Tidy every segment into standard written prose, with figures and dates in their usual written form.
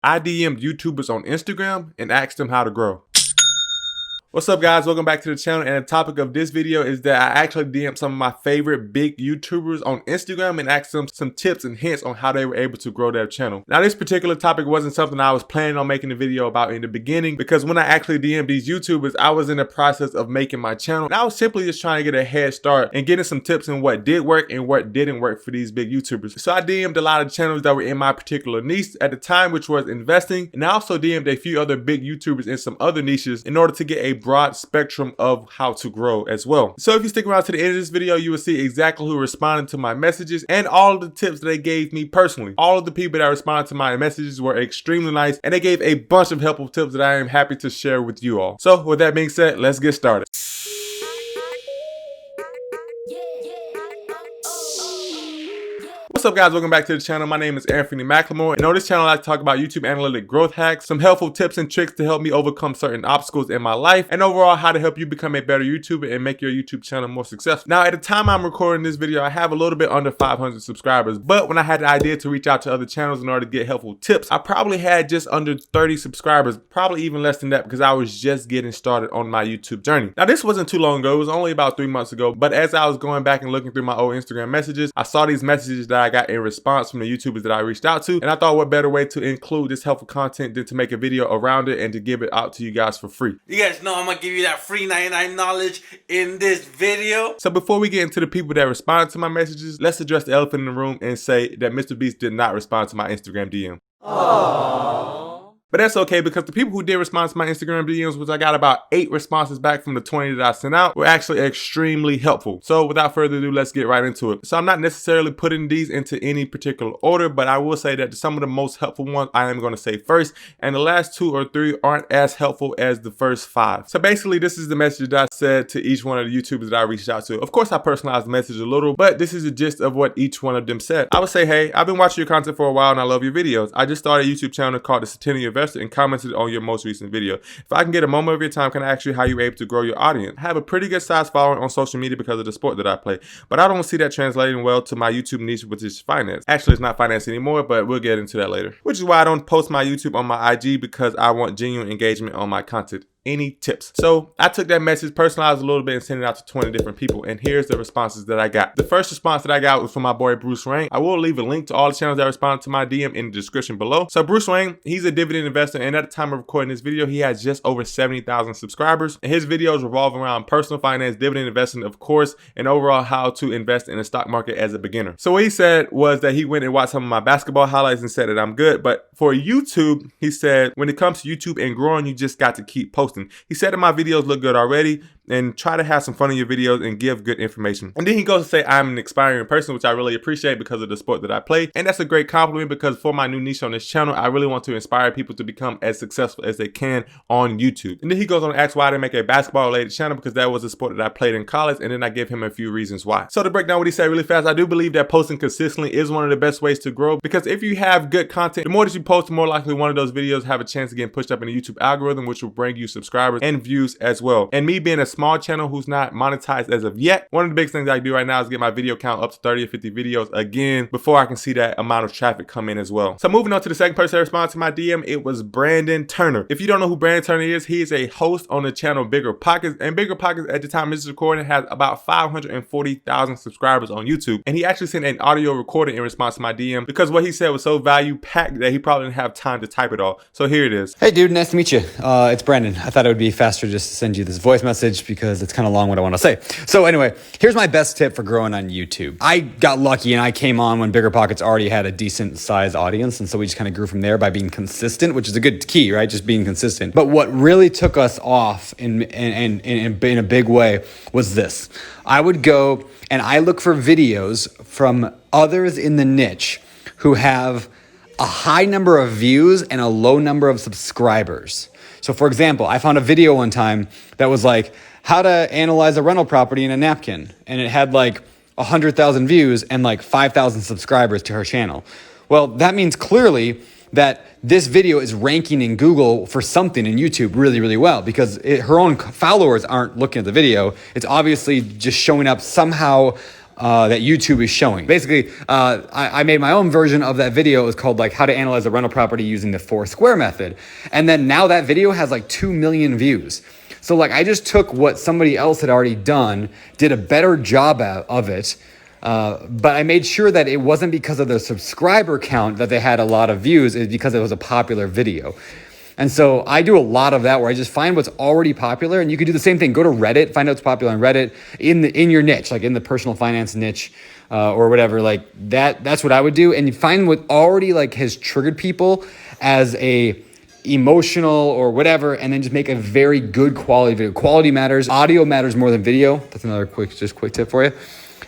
I DM'd YouTubers on Instagram and asked them how to grow. What's up guys, welcome back to the channel, and the topic of this video is that I actually DM'd some of my favorite big YouTubers on Instagram and asked them some tips and hints on how they were able to grow their channel. Now this particular topic wasn't something I was planning on making a video about in the beginning, because when I actually DM'd these YouTubers, I was in the process of making my channel and I was simply just trying to get a head start and getting some tips on what did work and what didn't work for these big YouTubers. So I DM'd a lot of channels that were in my particular niche at the time, which was investing, and I also DM'd a few other big YouTubers in some other niches in order to get a broad spectrum of how to grow as well. So if you stick around to the end of this video, you will see exactly who responded to my messages and all of the tips that they gave me personally. All of the people that responded to my messages were extremely nice, and they gave a bunch of helpful tips that I am happy to share with you all. So with that being said, let's get started. What's up guys, welcome back to the channel. My name is Anthony McLemore, and on this channel I like to talk about YouTube analytic growth hacks, some helpful tips and tricks to help me overcome certain obstacles in my life, and overall how to help you become a better YouTuber and make your YouTube channel more successful. Now at the time I'm recording this video, I have a little bit under 500 subscribers, but when I had the idea to reach out to other channels in order to get helpful tips, I probably had just under 30 subscribers, probably even less than that, because I was just getting started on my YouTube journey. Now this wasn't too long ago, it was only about 3 months ago, but as I was going back and looking through my old Instagram messages, I saw these messages that I got in response from the YouTubers that I reached out to, and I thought what better way to include this helpful content than to make a video around it and to give it out to you guys for free. You guys know I'm gonna give you that free 99 knowledge in this video. So before we get into the people that responded to my messages, let's address the elephant in the room and say that Mr. Beast did not respond to my Instagram DM. Aww. But that's okay, because the people who did respond to my Instagram DMs, which I got about 8 responses back from the 20 that I sent out, were actually extremely helpful. So without further ado, let's get right into it. So I'm not necessarily putting these into any particular order, but I will say that some of the most helpful ones I am going to say first, and the last 2 or 3 aren't as helpful as the first 5. So basically this is the message that I said to each one of the YouTubers that I reached out to. Of course I personalized the message a little, but this is the gist of what each one of them said. I would say, hey, I've been watching your content for a while and I love your videos. I just started a YouTube channel called The Centennial Investor and commented on your most recent video. If I can get a moment of your time, can I ask you how you were able to grow your audience? I have a pretty good size following on social media because of the sport that I play, but I don't see that translating well to my YouTube niche, which is finance. Actually, it's not finance anymore, but we'll get into that later. Which is why I don't post my YouTube on my IG, because I want genuine engagement on my content. Any tips? So I took that message, personalized a little bit, and sent it out to 20 different people, and here's the responses that I got. The first response that I got was from my boy Bruce Wayne. I will leave a link to all the channels that responded to my DM in the description below. So Bruce Wayne, he's a dividend investor, and at the time of recording this video, he has just over 70,000 subscribers, and his videos revolve around personal finance, dividend investing, of course, and overall how to invest in the stock market as a beginner. So what he said was that he went and watched some of my basketball highlights and said that I'm good, but for YouTube, he said, when it comes to YouTube and growing, you just got to keep posting. He said that my videos look good already, and try to have some fun in your videos and give good information. And then he goes to say I'm an inspiring person, which I really appreciate because of the sport that I play. And that's a great compliment, because for my new niche on this channel, I really want to inspire people to become as successful as they can on YouTube. And then he goes on to ask why I didn't make a basketball related channel, because that was a sport that I played in college, and then I give him a few reasons why. So to break down what he said really fast, I do believe that posting consistently is one of the best ways to grow, because if you have good content, the more that you post, the more likely one of those videos have a chance of getting pushed up in the YouTube algorithm, which will bring you subscribers and views as well. And me being a small channel who's not monetized as of yet, one of the biggest things I do right now is get my video count up to 30 or 50 videos again before I can see that amount of traffic come in as well. So moving on to the second person that responded to my DM, it was Brandon Turner. If you don't know who Brandon Turner is, he is a host on the channel Bigger Pockets, and Bigger Pockets at the time this is recording has about 540,000 subscribers on YouTube, and he actually sent an audio recording in response to my DM because what he said was so value packed that he probably didn't have time to type it all. So here it is. Hey dude, nice to meet you. It's Brandon. I thought it would be faster just to send you this voice message because it's kind of long what I want to say. So anyway, here's my best tip for growing on YouTube. I got lucky and I came on when Bigger Pockets already had a decent size audience, and so we just kind of grew from there by being consistent, which is a good key, right? Just being consistent. But what really took us off in a big way was this. I would go and I look for videos from others in the niche who have a high number of views and a low number of subscribers. So for example, I found a video one time that was like how to analyze a rental property in a napkin, and it had like 100,000 views and like 5,000 subscribers to her channel. Well, that means clearly that this video is ranking in Google for something in YouTube really, really well, because her own followers aren't looking at the video. It's obviously just showing up somehow that YouTube is showing. Basically, I made my own version of that video. It was called like how to analyze a rental property using the 4 square method. And then now that video has like 2 million views. So like I just took what somebody else had already done, did a better job of it, but I made sure that it wasn't because of the subscriber count that they had a lot of views. It's because it was a popular video. And so I do a lot of that where I just find what's already popular, and you can do the same thing. Go to Reddit, find out what's popular on Reddit in your niche, like in the personal finance niche or whatever. Like that's what I would do. And you find what already like has triggered people as a emotional or whatever, and then just make a very good quality video. Quality matters. Audio matters more than video. That's another quick tip for you.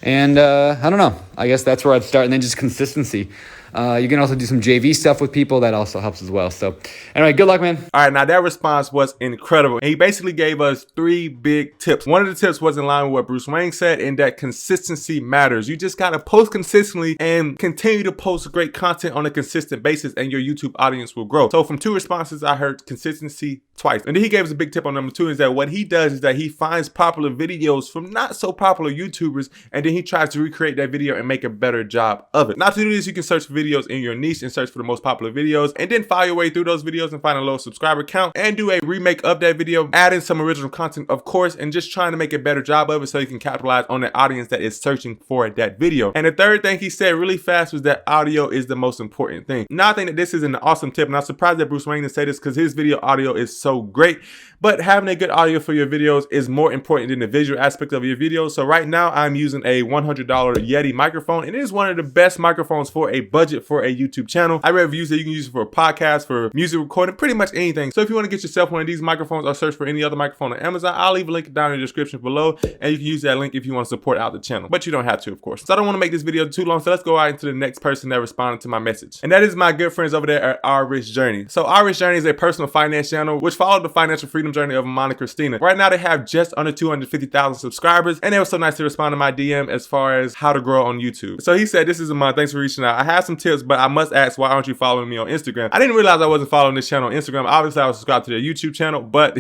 And I don't know. I guess that's where I'd start. And then just consistency. You can also do some JV stuff with people. That also helps as well. So anyway, good luck, man. All right, now that response was incredible. And he basically gave us 3 big tips. One of the tips was in line with what Bruce Wayne said, in that consistency matters. You just got to post consistently and continue to post great content on a consistent basis, and your YouTube audience will grow. So from 2 responses, I heard consistency twice. And then he gave us a big tip on number 2, is that what he does is that he finds popular videos from not so popular YouTubers, and then he tries to recreate that video and make a better job of it. Now to do this, you can search for videos in your niche and search for the most popular videos, and then file your way through those videos and find a low subscriber count and do a remake of that video, add in some original content, of course, and just trying to make a better job of it so you can capitalize on the audience that is searching for that video. And the third thing he said really fast was that audio is the most important thing. Now I think that this is an awesome tip, and I'm surprised that Bruce Wayne didn't say this because his video audio is so great. But having a good audio for your videos is more important than the visual aspect of your videos. So right now I'm using a $100 Yeti microphone, and it is one of the best microphones for a budget for a YouTube channel. I read reviews that you can use it for a podcast, for music recording, pretty much anything. So if you want to get yourself one of these microphones or search for any other microphone on Amazon, I'll leave a link down in the description below, and you can use that link if you want to support out the channel. But you don't have to, of course. So I don't want to make this video too long, so let's go right into the next person that responded to my message. And that is my good friends over there at Our Rich Journey. So Our Rich Journey is a personal finance channel which followed the financial freedom journey of Monica Christina. Right now they have just under 250,000 subscribers, and they were so nice to respond to my DM as far as how to grow on YouTube. So he said, "This is a month. Thanks for reaching out. I have some tips, but I must ask, why aren't you following me on Instagram?" I didn't realize I wasn't following this channel on Instagram. Obviously I was subscribed to their YouTube channel, but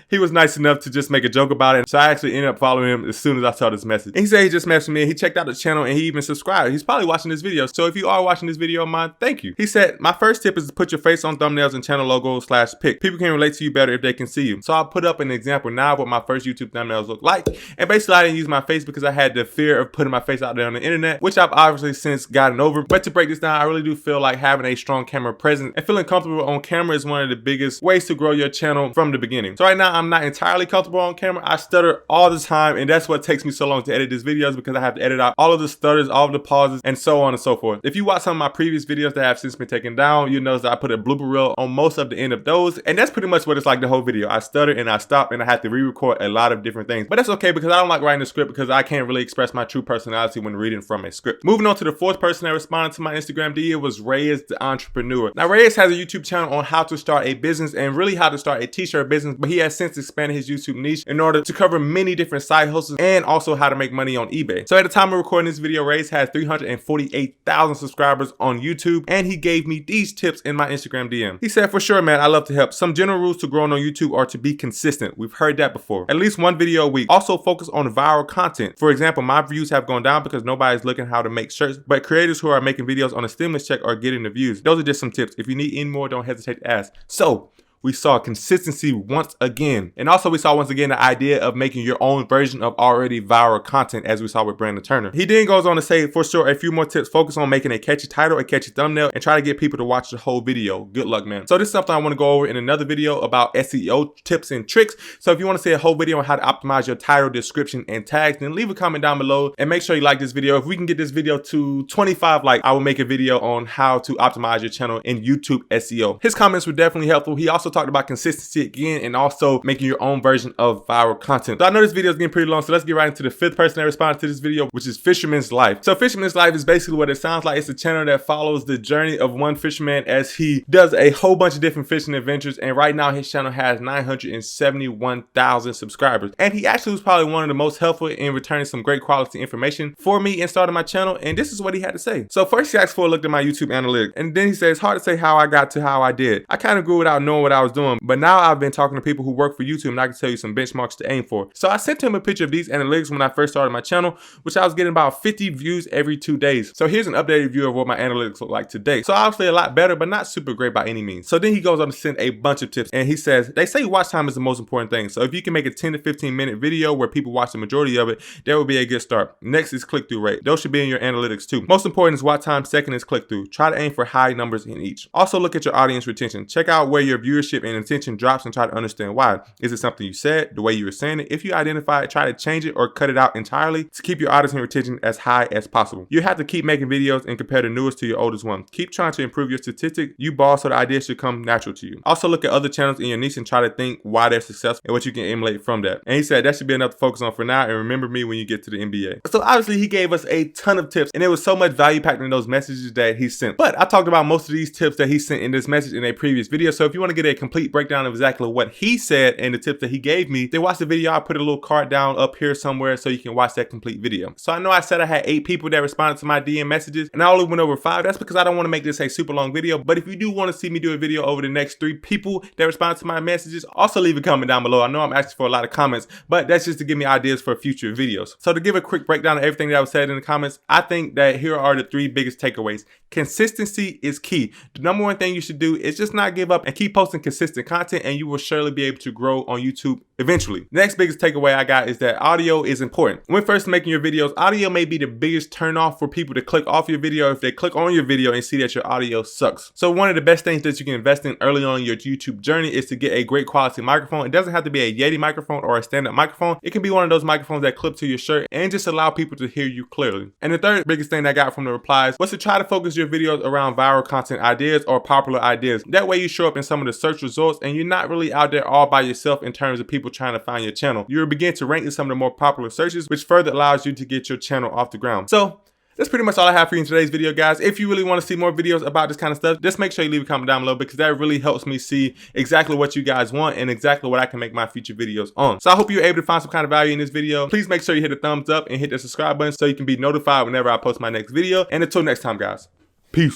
he was nice enough to just make a joke about it. So I actually ended up following him as soon as I saw this message. And he said he just messaged me, and he checked out the channel, and he even subscribed. He's probably watching this video. So if you are watching this video of mine, thank you. He said, "My first tip is to put your face on thumbnails and channel logos / pic. People can relate to you better if they can see you." So I'll put up an example now of what my first YouTube thumbnails look like. And basically I didn't use my face because I had the fear of putting my face out there on the internet, which I've obviously since gotten over. But to break this down, I really do feel like having a strong camera presence and feeling comfortable on camera is one of the biggest ways to grow your channel from the beginning. So right now I'm not entirely comfortable on camera. I stutter all the time, and that's what takes me so long to edit these videos, because I have to edit out all of the stutters, all of the pauses, and so on and so forth. If you watch some of my previous videos that have since been taken down, you'll notice that I put a blooper reel on most of the end of those, and that's pretty much what it's like the whole video. I stutter and I stop, and I have to re-record a lot of different things. But that's okay, because I don't like writing a script, because I can't really express my true personality when reading from a script. Moving on to the 4th person that responded to my Instagram DM was Reyes the Entrepreneur. Now Reyes has a YouTube channel on how to start a business, and really how to start a t-shirt business, but he has since expanded his YouTube niche in order to cover many different side hustles and also how to make money on eBay. So at the time of recording this video, Reyes has 348,000 subscribers on YouTube, and he gave me these tips in my Instagram DM. He said, "For sure, man, I love to help. Some general rules to growing on YouTube are to be consistent." We've heard that before. At least one video a week. Also focus on viral content. For example, my views have gone down because nobody's looking how to make shirts, but creators who are making videos on a stimulus check are getting the views. Those are just some tips. If you need any more, don't hesitate to ask. So we saw consistency once again. And also we saw once again the idea of making your own version of already viral content, as we saw with Brandon Turner. He then goes on to say, "For sure, a few more tips. Focus on making a catchy title, a catchy thumbnail, and try to get people to watch the whole video. Good luck, man." So this is something I want to go over in another video about SEO tips and tricks. So if you want to see a whole video on how to optimize your title, description, and tags, then leave a comment down below, and make sure you like this video. If we can get this video to 25 likes, I will make a video on how to optimize your channel in YouTube SEO. His comments were definitely helpful. He also talked about consistency again, and also making your own version of viral content. So I know this video is getting pretty long, so let's get right into the 5th person that responded to this video, which is Fisherman's Life. So Fisherman's Life is basically what it sounds like. It's a channel that follows the journey of one fisherman as he does a whole bunch of different fishing adventures, and right now his channel has 971,000 subscribers. And he actually was probably one of the most helpful in returning some great quality information for me in starting my channel, and this is what he had to say. So first he asked for a look at my YouTube analytics, and then he says, "It's hard to say how I got to how I did. I kind of grew without knowing what I I was doing, but now I've been talking to people who work for YouTube and I can tell you some benchmarks to aim for. So I sent him a picture of these analytics when I first started my channel, which I was getting about 50 views every 2 days. So here's an updated view of what my analytics look like today. So obviously a lot better, but not super great by any means. So then he goes on to send a bunch of tips and he says, they say watch time is the most important thing. So if you can make a 10 to 15 minute video where people watch the majority of it, that would be a good start. Next is click-through rate. Those should be in your analytics too. Most important is watch time, second is click-through. Try to aim for high numbers in each. Also look at your audience retention. Check out where your viewership and attention drops and try to understand why. Is it something you said, the way you were saying it? If you identify it, try to change it or cut it out entirely to keep your audience retention as high as possible. You have to keep making videos and compare the newest to your oldest one. Keep trying to improve your statistics. You ball so the ideas should come natural to you. Also look at other channels in your niche and try to think why they're successful and what you can emulate from that. And he said that should be enough to focus on for now, and remember me when you get to the NBA. So obviously he gave us a ton of tips and there was so much value packed in those messages that he sent. But I talked about most of these tips that he sent in this message in a previous video. So if you want to get a complete breakdown of exactly what he said and the tips that he gave me, then watch the video. I'll put a little card down up here somewhere so you can watch that complete video. So I know I said I had 8 people that responded to my DM messages and I only went over 5. That's because I don't want to make this a super long video. But if you do want to see me do a video over the next 3 people that respond to my messages, also leave a comment down below. I know I'm asking for a lot of comments, but that's just to give me ideas for future videos. So to give a quick breakdown of everything that was said in the comments, I think that here are the 3 biggest takeaways. Consistency is key. The number one thing you should do is just not give up and keep posting consistent content, and you will surely be able to grow on YouTube eventually. The next biggest takeaway I got is that audio is important. When first making your videos, audio may be the biggest turn off for people to click off your video if they click on your video and see that your audio sucks. So one of the best things that you can invest in early on in your YouTube journey is to get a great quality microphone. It doesn't have to be a Yeti microphone or a stand-up microphone. It can be one of those microphones that clip to your shirt and just allow people to hear you clearly. And the third biggest thing I got from the replies was to try to focus your videos around viral content ideas or popular ideas. That way you show up in some of the search results and you're not really out there all by yourself in terms of people trying to find your channel. You'll begin to rank in some of the more popular searches, which further allows you to get your channel off the ground. So that's pretty much all I have for you in today's video, guys. If you really want to see more videos about this kind of stuff, just make sure you leave a comment down below because that really helps me see exactly what you guys want and exactly what I can make my future videos on. So I hope you're able to find some kind of value in this video. Please make sure you hit the thumbs up and hit the subscribe button so you can be notified whenever I post my next video. And until next time, guys.